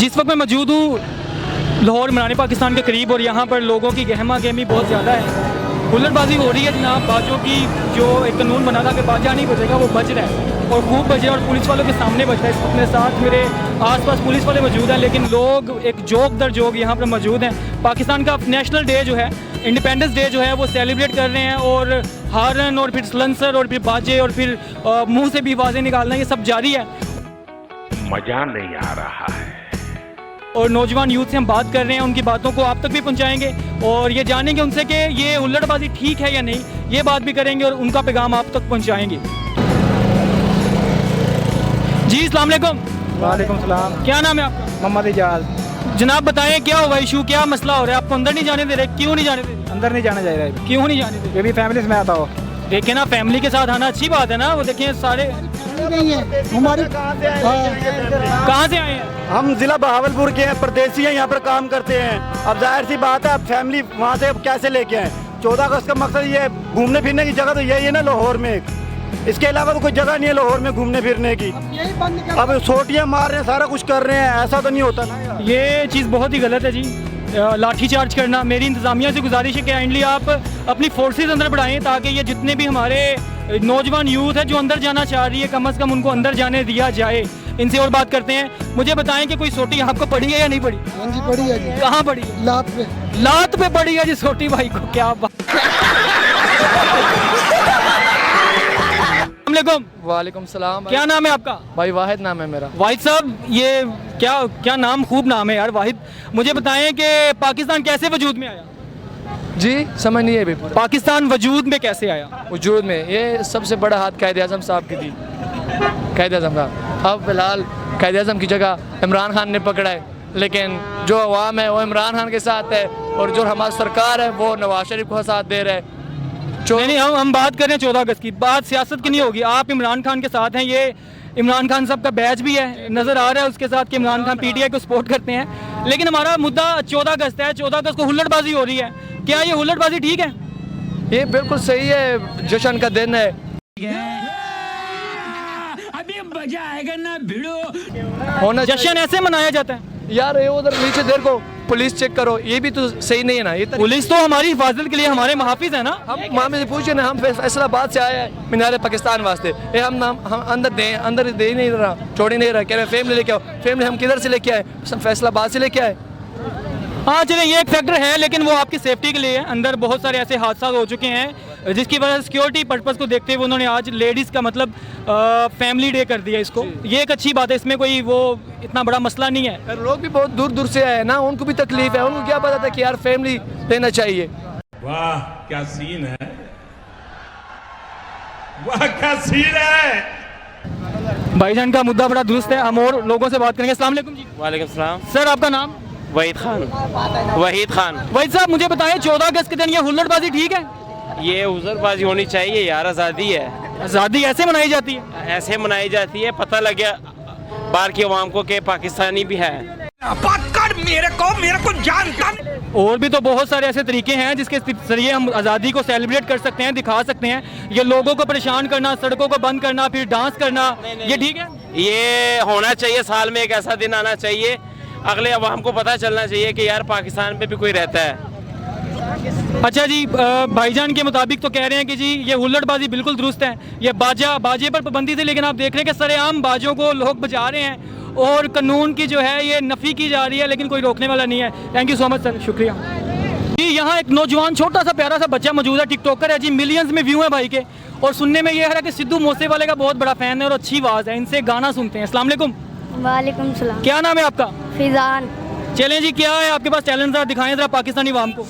जिस वक्त मैं मौजूद हूँ लाहौर इमरान पाकिस्तान के करीब और यहाँ पर लोगों की गहमा गहमी बहुत ज़्यादा है। हुल्लड़बाजी हो रही है जनाब। बाजों की जो एक कानून बना था कि बाजा नहीं बजेगा वो बज रहा है और खूब बजे और पुलिस वालों के सामने बज रहा है। अपने साथ मेरे आसपास पुलिस वाले मौजूद हैं, लेकिन लोग एक जोक दर जोक यहाँ पर मौजूद हैं। पाकिस्तान का नेशनल डे जो है, इंडिपेंडेंस डे जो है वो सेलिब्रेट कर रहे हैं और हारन और फिर सलंसर और फिर बाजे और फिर मुंह से भी आवाज़ें निकालना ये सब जारी है। मजा नहीं आ रहा है। और नौजवान यूथ से हम बात कर रहे हैं, उनकी बातों को आप तक भी पहुंचाएंगे और ये जानेंगे उनसे कि ये हुल्लड़बाजी ठीक है या नहीं, ये बात भी करेंगे और उनका पैगाम आप तक पहुंचाएंगे। जी अस्सलाम वालेकुम। वालेकुम सलाम। क्या नाम है आपका? मोहम्मद इजाज। जनाब बताएं क्या हुआ इशू, क्या मसला हो रहा है? आपको अंदर नहीं जाने दे रहे, क्यों नहीं जाने दे रहे? अंदर नहीं जाना चाहिए, क्यों नहीं जाने दे रहे? ये भी फैमिली में आता हो। देखिए ना, फैमिली के साथ आना अच्छी बात है ना। वो देखिए सारे हमारी कहाँ से आए हैं? हम जिला बहावलपुर के हैं, परदेसी हैं, यहाँ पर काम करते हैं। अब जाहिर सी बात है, अब फैमिली वहाँ से कैसे लेके आए? 14 अगस्त का मकसद ये घूमने फिरने की जगह तो यही है ना लाहौर में। इसके अलावा तो कोई जगह नहीं है लाहौर में घूमने फिरने की। अब सोटियाँ मार रहे हैं, सारा कुछ कर रहे हैं, ऐसा तो नहीं होता ना। ये चीज़ बहुत ही गलत है जी, लाठी चार्ज करना। मेरी इंतज़ामिया से गुजारिश है कि काइंडली आप अपनी फोर्सेस अंदर बढ़ाएं ताकि ये जितने भी हमारे नौजवान यूथ है जो अंदर जाना चाह रही है, कम से कम उनको अंदर जाने दिया जाए। इनसे और बात करते हैं। मुझे बताएं कि कोई सोटी आपको पड़ी है या नहीं पड़ी? हाँ जी पड़ी है जी। कहाँ पड़ी है? लात पे। लात पे पड़ी है जी सोटी भाई को। क्या बात। अस्सलामुअलैकुम। वालेकुम सलाम। क्या नाम है आपका? भाई वाहिद नाम है मेरा। वाहिद साहब, ये क्या नाम, खूब नाम है यार वाहिद। मुझे बताएं कि पाकिस्तान कैसे वजूद में आया? जी समझ नहीं है अभी। पाकिस्तान वजूद में कैसे आया? वजूद में ये सबसे बड़ा हाथ कायद आज़म साहब की थी। कायद आज़म साहब अब फिलहाल कायद आज़म की जगह इमरान खान ने पकड़ा है, लेकिन जो अवाम है वो इमरान खान के साथ है और जो हमारी सरकार है वो नवाज शरीफ को साथ दे रहा है। नहीं, हम बात कर रहे हैं 14 अगस्त की। बात सियासत की नहीं होगी। आप इमरान खान के साथ हैं, ये इमरान खान साहब का बैच भी है, नज़र आ रहा है उसके साथ कि इमरान खान पीटीआई को सपोर्ट करते हैं। लेकिन हमारा मुद्दा 14 अगस्त है। 14 अगस्त को हुल्लड़बाजी हो रही है, क्या ये हुल्लड़बाजी ठीक है? ये बिल्कुल सही है, जश्न का दिन है। अभी मजा आएगा ना भिड़ो। होना जश्न ऐसे मनाया जाता है यार। ये उधर नीचे देर को पुलिस चेक करो, ये भी तो सही नहीं है ना। ये पुलिस तो हमारी हिफाजत के लिए हमारे मुहाफिज है ना। हम मामे से पूछे ना, हम फैसलाबाद से आए हैं मीनार पाकिस्तान वास्ते। ये हम अंदर दे नहीं रहा, छोड़ ही नहीं रहा। कह रहे फैमिली लेके आओ। फैमिली हम किधर से लेके आए? फैसलाबाद से लेके आए। हाँ चलिए, ये एक फैक्टर है, लेकिन वो आपकी सेफ्टी के लिए है। अंदर बहुत सारे ऐसे हादसा हो चुके हैं जिसकी वजह से सिक्योरिटी पर्पज़ को देखते हुए उन्होंने आज लेडीज़ का मतलब फैमिली डे कर दिया इसको। ये एक अच्छी बात है, इसमें कोई वो इतना बड़ा मसला नहीं है। लोग भी बहुत दूर दूर से आए ना, उनको भी तकलीफ है। उनको क्या पता था कि यार फैमिली लेना चाहिए। वाह क्या सीन है, वाह क्या सीन है। भाईजान का मुद्दा बड़ा दुरुस्त है। हम और लोगों से बात करेंगे। अस्सलाम वालेकुम जी। वालेकुम सलाम। सर आपका नाम? वहीद खान। वहीद खान। वहीद साहब मुझे बताएं, 14 अगस्त के दिन ये हुल्लड़बाजी ठीक है? ये हुज़रबाजी होनी चाहिए यार, आज़ादी है। आज़ादी ऐसे मनाई जाती है? ऐसे मनाई जाती है, पता लग गया बाहर की अवाम को कि पाकिस्तानी भी है। पकड़ मेरे को जानता। और भी तो बहुत सारे ऐसे तरीके हैं जिसके जरिए हम आज़ादी को सेलिब्रेट कर सकते हैं, दिखा सकते हैं। ये लोगों को परेशान करना, सड़कों को बंद करना, फिर डांस करना, ये ठीक है? ये होना चाहिए, साल में एक ऐसा दिन आना चाहिए, अगले अवाम को पता चलना चाहिए कि यार पाकिस्तान में भी कोई रहता है। अच्छा जी, भाईजान के मुताबिक तो कह रहे हैं कि जी ये हुल्लड़बाजी बिल्कुल दुरुस्त है, ये बाजे पर पाबंदी थी, लेकिन आप देख रहे हैं कि सरेआम बाजों को लोग बजा रहे हैं और कानून की जो है ये नफ़ी की जा रही है, लेकिन कोई रोकने वाला नहीं है। Thank you so much sir, शुक्रिया जी। यहाँ एक नौजवान छोटा सा प्यारा सा बच्चा मौजूद है, टिकटॉकर है जी, मिलियंस में व्यू है भाई के, और सुनने में ये है कि सिद्धू मूसेवाले का बहुत बड़ा फ़ैन है और अच्छी आवाज़ है। इनसे गाना सुनते हैं। अस्सलाम वालेकुम। वालेकुम सलाम। क्या नाम है आपका? फिजान। चलें जी, क्या है आपके पास टैलेंट, ज़रा दिखाएं ज़रा पाकिस्तानी अवाम को।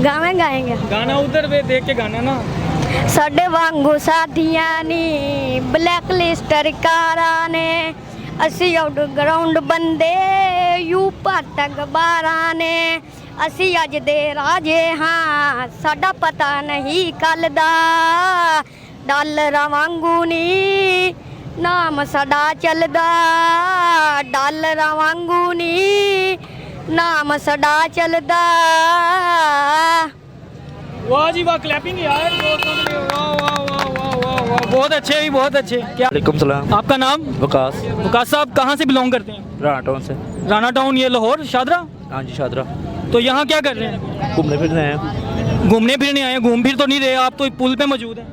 गाना गाएंगे। गाना उधर वे देख के गाना ना। साडे वांगू साथियां नी ब्लैक लिस्टर कारा ने, असी आउट ग्राउंड बंदे यू भट अखबारां ने। असी अज दे राजे हाँ, साडा पता नहीं कल दा। डॉलरां वांगू नी नाम साडा चलदा, डॉलरां वांगू नी नाम साडा चलदा। वाह जी वाह, क्लैपिंग यार, वाह वाह वाह वाह वाह वाह। बहुत अच्छे भी, बहुत अच्छे। क्या वालेकुम सलाम। आपका नाम? वकास, वकास साहब कहाँ से बिलोंग करते हैं? राणा टाउन से। राणा टाउन, ये लाहौर शादरा? हाँ जी, शादरा। तो यहाँ क्या कर रहे हैं? घूमने फिरने हैं। घूमने फिरने आए हैं? घूम फिर तो नहीं रहे आप, तो पुल पे मौजूद हैं।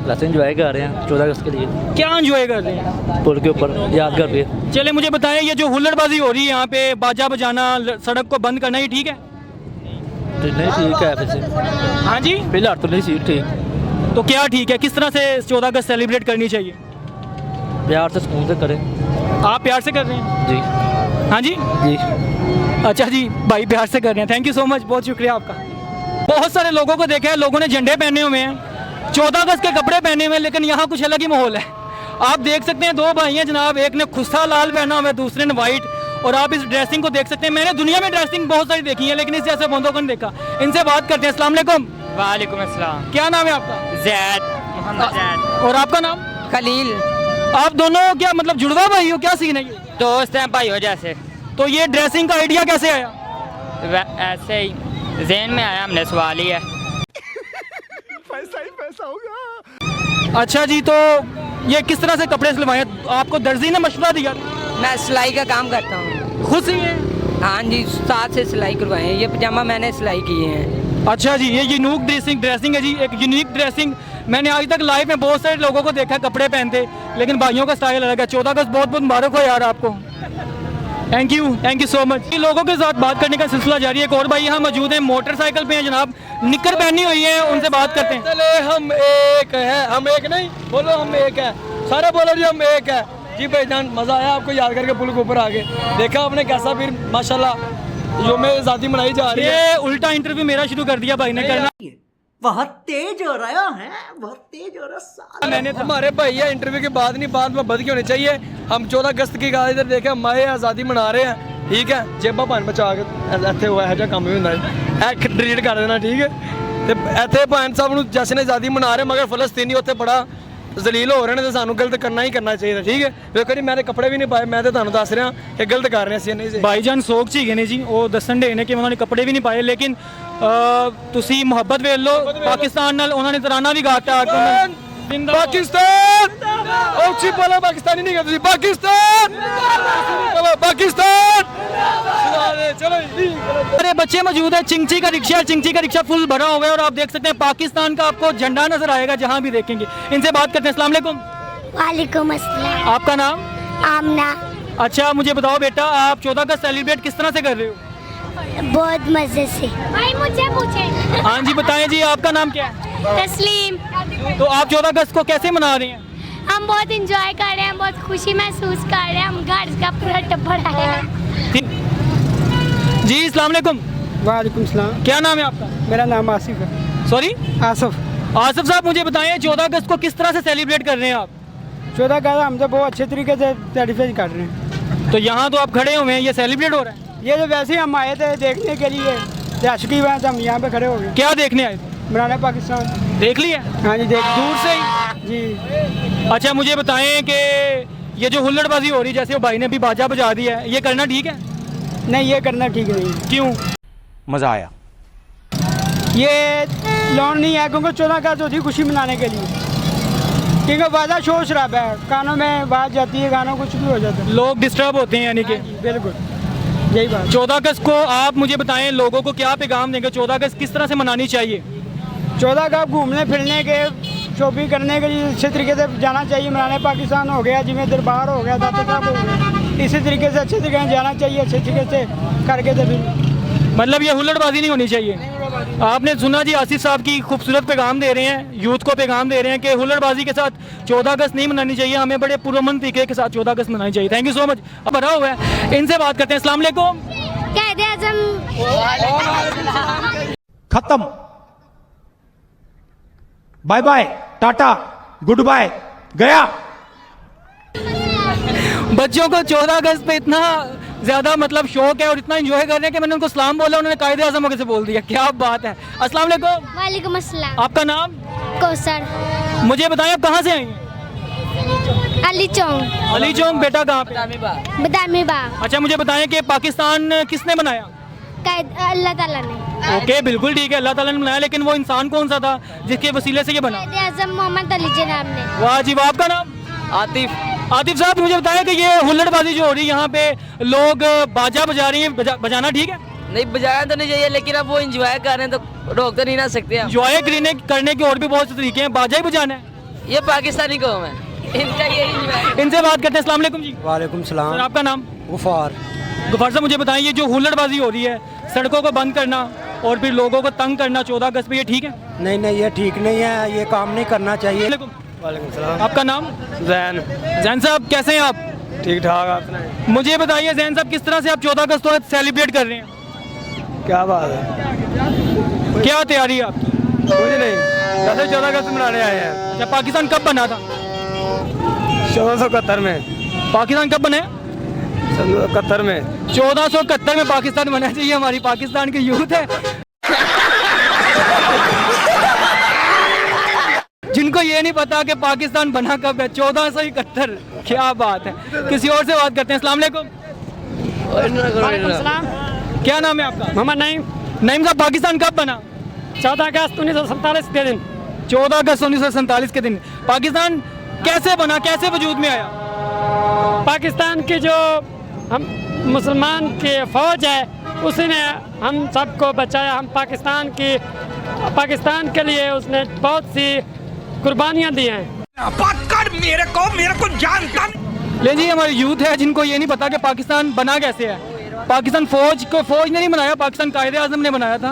वैसे एंजॉय कर रहे हैं 14 अगस्त के लिए, क्या एंजॉय कर रहे हैं? पुल के ऊपर यादगार पे। चले मुझे बताएं, ये जो हुल्लड़बाजी हो रही है यहाँ पे, बाजा बजाना, सड़क को बंद करना, ये ठीक है? नहीं ठीक है वैसे। हाँ जी, फिलहाल तो नहीं ठीक। तो क्या ठीक है? किस तरह से 14 अगस्त सेलिब्रेट करनी चाहिए? प्यार से सुकून से करें। आप प्यार से कर रहे हैं? जी हाँ जी जी। अच्छा जी, भाई प्यार से कर रहे हैं। थैंक यू सो मच, बहुत शुक्रिया आपका। बहुत सारे लोगों को देखा है, लोगों ने झंडे पहने हुए हैं, 14 अगस्त के कपड़े पहने हुए हैं, लेकिन यहाँ कुछ अलग ही माहौल है। आप देख सकते हैं, दो भाई हैं जनाब, एक ने खुस्सा लाल पहना हुआ है, दूसरे ने वाइट, और आप इस ड्रेसिंग को देख सकते हैं। मैंने दुनिया में ड्रेसिंग बहुत सारी देखी है, लेकिन इस जैसे बंदों को नहीं देखा। इनसे बात करते हैं। अस्सलाम वालेकुम। वालेकुम अस्सलाम। क्या नाम है आपका? जैद, मोहम्मद जैद। और आपका नाम? खलील। आप दोनों क्या मतलब जुड़वा भाई हो? क्या सीन है ये? दोस्त हैं भाई हो जैसे। तो ये ड्रेसिंग का आइडिया कैसे आया? ऐसे ही ज़हन में आया, हमने सवाल ही है। अच्छा जी, तो ये किस तरह से कपड़े सिलवाए? आपको दर्जी ने मशवरा दिया? मैं सिलाई का काम करता हूँ। खुद से है? हाँ जी, साथ से सिलाई करवाए हैं। ये पजामा मैंने सिलाई किए हैं। अच्छा जी, ये यूनिक ड्रेसिंग है जी, एक यूनिक ड्रेसिंग। मैंने आज तक लाइफ में बहुत सारे लोगों को देखा कपड़े पहनते, लेकिन भाइयों का स्टाइल अलग है। 14 अगस्त बहुत बहुत मुबारक हो यार आपको। Thank you so much. लोगों के साथ बात करने का सिलसिला जारी है। एक और भाई यहाँ मौजूद हैं, मोटरसाइकिल पे हैं जनाब, निक्कर पहनी हुई है, उनसे बात करते हैं। चले हम एक है, हम एक नहीं बोलो, हम एक है, सारे बोलो जी हम एक है। जी भाईजान, मजा आया आपको याद करके पुल के ऊपर आके? देखा आपने कैसा फिर माशाल्लाह योम आज़ादी मनाई जा रही है। ये उल्टा इंटरव्यू मेरा शुरू कर दिया भाई ने करना। बहुत तेज हो रहा है, बहुत तेज हो रहा है। मैंने हमारे भैया इंटरव्यू के बाद नहीं, बाद में बद की होनी चाहिए। हम 14 अगस्त की गाल इधर देखे, हम आए आज़ादी मना रहे हैं, ठीक है? जेबा भान बचा के ਇੱਥੇ ਹੋਇਆ ਹੈ ਜਾਂ ਕੰਮ ਵੀ ਹੁੰਦਾ ਹੈ, ਇਹ ਡਿਲੀਟ ਕਰ ਦੇਣਾ, ਠੀਕ ਹੈ? ਤੇ ਇੱਥੇ ਭਾਨ ਸਾਹਿਬ ਨੂੰ ਜਸ਼ਨ ਆਜ਼ਾਦੀ ਮਨਾ ਰਹੇ, ਮਗਰ ਫਲਸਤੀਨੀ ਉੱਥੇ ਬੜਾ ਜ਼ਲੀਲ ਹੋ ਰਹੇ ਨੇ, ਤੇ ਸਾਨੂੰ ਗਲਤ ਕਰਨਾ ਹੀ ਕਰਨਾ ਚਾਹੀਦਾ, ਠੀਕ ਹੈ? ਵੇਖੋ ਜੀ, ਮੈंने ਕੱਪੜੇ ਵੀ ਨਹੀਂ ਪਾਏ, ਮੈਂ ਤੇ ਤੁਹਾਨੂੰ ਦੱਸ ਰਿਹਾ ਕਿ ਗਲਤ ਕਰ ਰਹੇ ਅਸੀਂ ਨਹੀਂ। ਭਾਈਜਾਨ ਸੋਗ ਚ ਹੀ ਗਏ ਨੇ ਜੀ, ਉਹ ਦੱਸਣ ਦੇ ਨੇ ਕਿ ਉਹਨਾਂ ਨੇ ਕੱਪੜੇ ਵੀ ਨਹੀਂ ਪਾਏ, ਲੇਕਿਨ ਤੁਸੀਂ ਮੁਹੱਬਤ ਵੇਖ ਲਓ ਪਾਕਿਸਤਾਨ ਨਾਲ। ਉਹਨਾਂ ਨੇ ਤਰਾਨਾ ਵੀ ਗਾਤਾ पाकिस्तान ਉੱਚੀ ਬੋਲੋ, ਪਾਕਿਸਤਾਨੀ ਨਹੀਂ ਕਹਿੰਦੇ, ਪਾਕਿस्तान पाकिस्तान। चलो जी, अरे बच्चे मौजूद है। चिंची का रिक्शा फुल भरा हुआ है, और आप देख सकते हैं पाकिस्तान का आपको झंडा नजर आएगा जहाँ भी देखेंगे। इनसे बात करते हैं। अस्सलाम वालेकुम। वालेकुम अस्सलाम। आपका नाम? आमना। अच्छा, मुझे बताओ बेटा, आप 14 अगस्त सेलिब्रेट किस तरह से कर रहे हो? बहुत मजे से। भाई मुझे पूछे। हाँ जी बताएं जी, आपका नाम क्या है? तस्लीम। तो आप 14 अगस्त को कैसे मना रहे हैं? हम बहुत इंजॉय कर रहे हैं, बहुत खुशी महसूस कर रहे हैं। हम घर का पूरा टब्बर आया है। जी अस्सलाम वालेकुम। वालेकुम सलाम। क्या नाम है आपका? मेरा नाम आसिफ है। सॉरी, आसिफ। आसिफ साहब, मुझे बताएं 14 अगस्त को किस तरह से सेलिब्रेट कर रहे हैं आप? 14 अगस्त हम तो बहुत अच्छे तरीके से सेलिब्रेट कर रहे हैं। तो यहाँ तो आप खड़े हुए हैं, ये सेलिब्रेट हो रहा है? ये तो वैसे ही हम आए थे देखने के लिए, दहशकी वहाँ से हम यहाँ पे खड़े हो गए। क्या देखने आए थे? बनाना पाकिस्तान। देख लिया? हाँ जी, देख दूर से ही जी। अच्छा, मुझे बताएं कि ये जो हुल्लड़बाजी हो रही है, जैसे वो भाई ने भी बाजा बजा दिया है, ये करना ठीक है? नहीं, ये करना ठीक नहीं है। क्यों? मज़ा आया। ये लॉन नहीं है, क्योंकि 14 अगस्त होती है खुशी मनाने के लिए, क्योंकि वादा शोर शराबा है, कानों में बात जाती है, गानों कुछ भी हो जाता है, लोग डिस्टर्ब होते हैं यानी कि। बिल्कुल यही बात। 14 अगस्त को आप मुझे बताएं, लोगों को क्या पैगाम देंगे? 14 अगस्त किस तरह से मनानी चाहिए? 14 अगस्त घूमने फिरने के, शॉपिंग करने के लिए अच्छे तरीके से जाना चाहिए। मनाने पाकिस्तान हो गया, जिम्मे दरबार हो गया, दाता साहब हो गया, इसी तरीके से अच्छे तरीके से जाना चाहिए, अच्छे तरीके से करके तो फिर मतलब ये हुल्लड़बाजी नहीं होनी चाहिए। आपने सुना जी, आसिफ साहब की खूबसूरत पैगाम दे रहे हैं, यूथ को पैगाम दे रहे हैं कि हुल्लड़बाजी के साथ 14 अगस्त नहीं मनानी चाहिए, हमें बड़े पुरअमन तरीके के साथ 14 अगस्त मनानी चाहिए। Thank you so much. अब भरा हुआ है, इनसे बात करते हैं। अस्सलाम वालेकुम। कायदे आज़म। खत्म, बाय बाय, टाटा, गुड बाय, गया। बच्चों को 14 अगस्त पे इतना ज्यादा मतलब शौक है और इतना एंजॉय कर रहे हैं कि मैंने उनको सलाम बोला, उन्होंने कायदे आज़म वगैरह से बोल दिया। क्या बात है। अस्सलाम वालेकुम। वालेकुम अस्सलाम। आपका नाम? कौसर। मुझे बताएं, आप कहाँ से आई हैं? अली चौक। अली चौक। बेटा कहाँ पे? बदामी बाग। अच्छा, मुझे बताएं कि पाकिस्तान किसने बनाया? अल्लाह ताला ने। ओके बिल्कुल ठीक है, अल्लाह ताला ने बनाया, लेकिन वो इंसान कौन सा था जिसके वसीले से ये बना? कायदे आज़म मोहम्मद अली जनाब ने। वाह जी वाह। आपका नाम? आतिफ। आतिफ साहब मुझे बताया कि ये हुल्लड़बाजी जो हो रही है यहाँ पे, लोग बाजा बजा रही है, बजाना ठीक है? नहीं बजाया तो नहीं चाहिए, लेकिन अब वो इंजॉय कर रहे हैं तो रोक तो नहीं ना सकते हम। इंजॉय करने के और भी बहुत से तरीके हैं, बाजा ही बजाना है। ये पाकिस्तानी कौम है, इनका ये enjoy। इनसे बात करते हैं। अस्सलाम वालेकुम जी। वालेकुम सलाम। सर आपका नाम? गुफार। गफार साहब मुझे बताएं, ये जो हुल्लड़बाजी हो रही है, सड़कों को बंद करना और फिर लोगों को तंग करना 14 अगस्त पे, ये ठीक है? नहीं ये ठीक नहीं है, ये काम नहीं करना चाहिए। वालेकुम सलाम। आपका नाम? जैन। जैन साहब कैसे हैं आप? ठीक ठाक। आपने मुझे बताइए जैन साहब, किस तरह से आप 14 अगस्त को सेलिब्रेट कर रहे हैं? क्या बात है? क्या तैयारी है आपकी? मुझे नहीं, जैसे 14 अगस्त मनाने आए हैं। अच्छा, पाकिस्तान कब बना था? 1471 में। पाकिस्तान कब बने? 1471 में। 1471 में पाकिस्तान बनना चाहिए। हमारी पाकिस्तान की यूथ है जिनको ये नहीं पता कि पाकिस्तान बना कब है, 1471। क्या बात है। किसी और से बात करते हैं। अस्सलाम वालेकुम। क्या नाम है आपका? मोहम्मद नईम। नईम साहब, पाकिस्तान कब बना? 14 अगस्त 1947 के दिन। 14 अगस्त 1947 के दिन पाकिस्तान कैसे बना, कैसे वजूद में आया? पाकिस्तान की जो हम मुसलमान की फौज है, उसी ने हम सबको बचाया। हम पाकिस्तान के लिए उसने बहुत सी कुर्बानियाँ दी हैं। पकड़ मेरे को जानता नहीं। ले जी, हमारी यूथ है जिनको ये नहीं पता कि पाकिस्तान बना कैसे है। पाकिस्तान फौज ने नहीं बनाया, पाकिस्तान कायदे आज़म ने बनाया था।